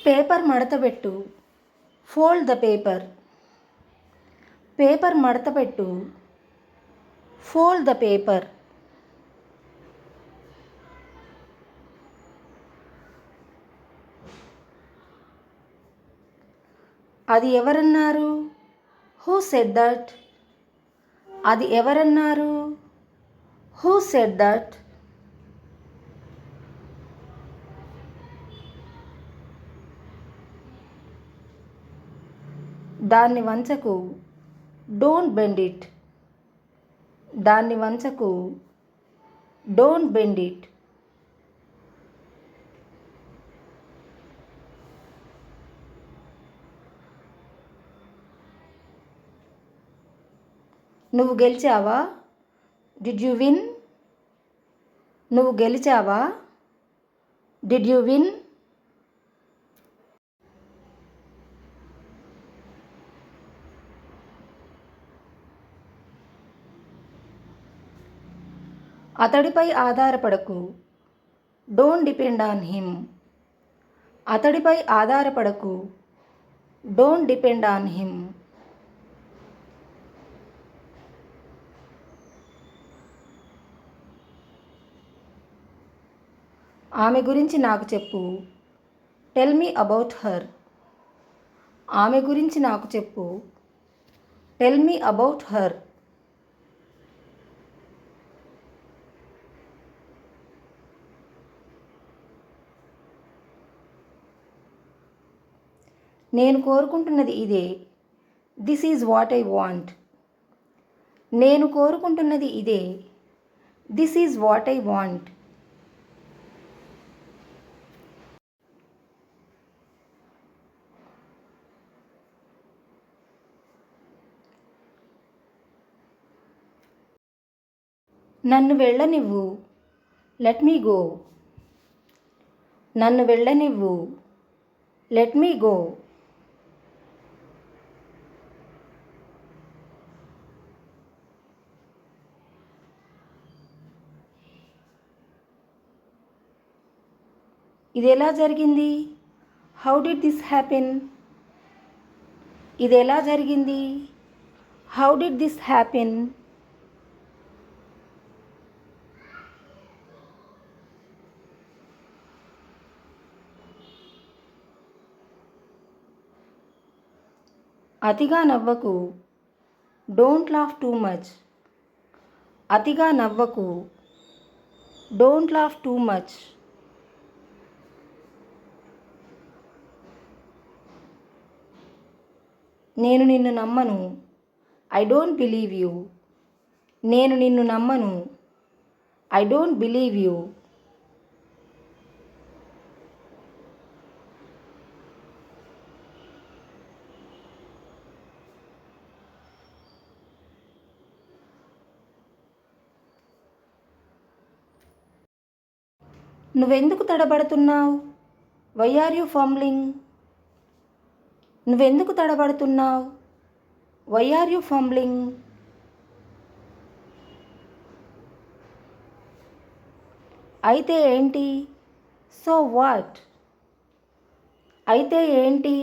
Paper మడతపెట్టు. Fold the paper. Paper మడతపెట్టు. Fold the paper. అది ఎవరన్నారు? Who said that? అది ఎవరన్నారు? Who said that? దాన్ని వంచకు. Don't bend it. దాన్ని వంచకు. Don't bend it. నువ్వు గెలిచావా? Did you win? నువ్వు గెలిచావా? Did you win? అతడిపై ఆధారపడకు. Don't depend on him. అతడిపై ఆధారపడకు. Don't depend on him. ఆమె గురించి నాకు చెప్పు. Tell me about her. ఆమె గురించి నాకు చెప్పు. Tell me about her. నేను కోరుకుంటున్నది ఇదే. This is what I want. నేను కోరుకుంటున్నది ఇదే. This is what I want. నన్ను వెళ్ళనివ్వు. Let me go. నన్ను వెళ్ళనివ్వు. Let me go. ఇది ఎలా జరిగింది? How did this happen? ఇది ఎలా జరిగింది? How did this happen? అతిగా నవ్వకు. Don't laugh too much. అతిగా నవ్వకు. Don't laugh too much. నేను నిన్ను నమ్మను. I don't believe you. నేను నిన్ను నమ్మను. I don't believe you. నువ్వెందుకు తడబడుతున్నావు? Why are you fumbling? నువ్వెందుకు తడబడుతున్నావు? Why are you fumbling? అయితే ఏంటి? So what? అయితే ఏంటి?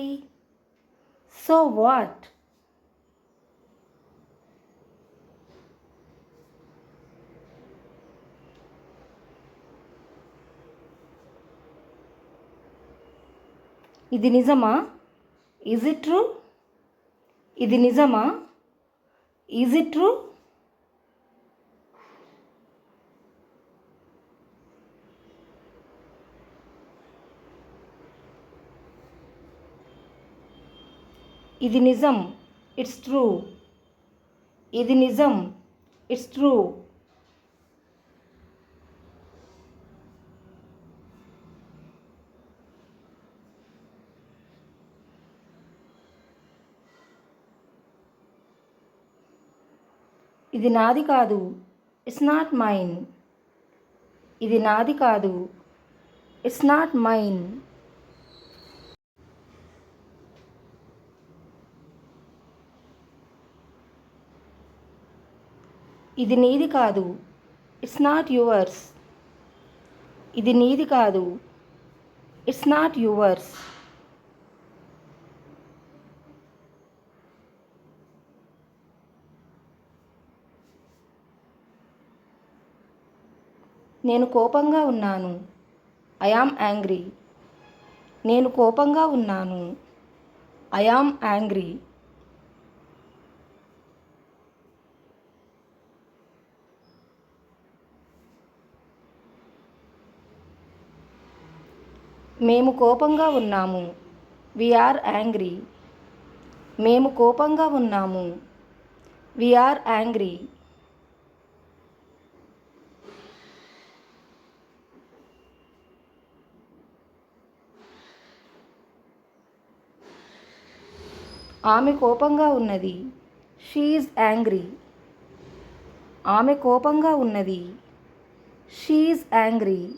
So what? ఇది నిజమా? Is it true? ఇది నిజమా? Is it true? ఇది నిజం. It's true. ఇది నిజం. It's true. ఇది నాది కాదు. It's not mine. ఇది నాది కాదు. It's not mine. ఇది నీది కాదు. It's not yours. ఇది నీది కాదు. It's not yours. నేను కోపంగా ఉన్నాను. I am angry. నేను కోపంగా ఉన్నాను. I am angry. మేము కోపంగా ఉన్నాము. We are angry. మేము కోపంగా ఉన్నాము. We are angry. ఆమె కోపంగా ఉన్నది. She is angry. ఆమె కోపంగా ఉన్నది. She is angry.